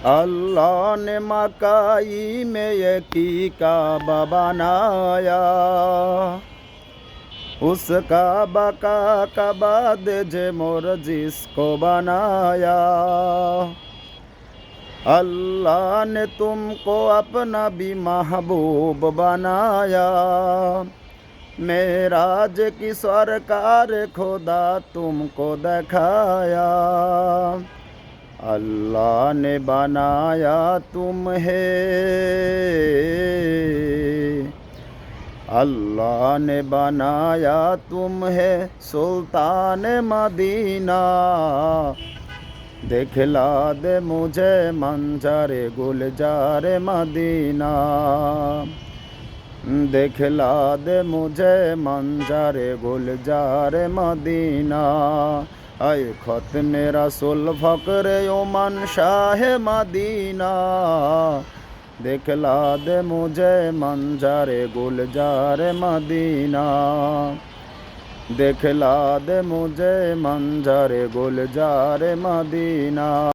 अल्लाह ने मकाई में एक काबा बनाया, उस काबा का बाद जे मोर जिसको बनाया। अल्लाह ने तुमको अपना भी महबूब बनाया, मेराज की सरकार खुदा तुमको दिखाया। अल्लाह ने बनाया तुम्हें, अल्लाह ने बनाया तुम्हें सुल्तान मदीना। दिखला दे मुझे मंजर गुलजार मदीना, दिखला दे मुझे मंजर गुलजार मदीना। आए खत मेरा सुल फकर ओमन शाह मदीना, दिखला दे मुझे मंजर गुलजार मदीना, दिखला दे मुझे मंजर गुलजार मदीना।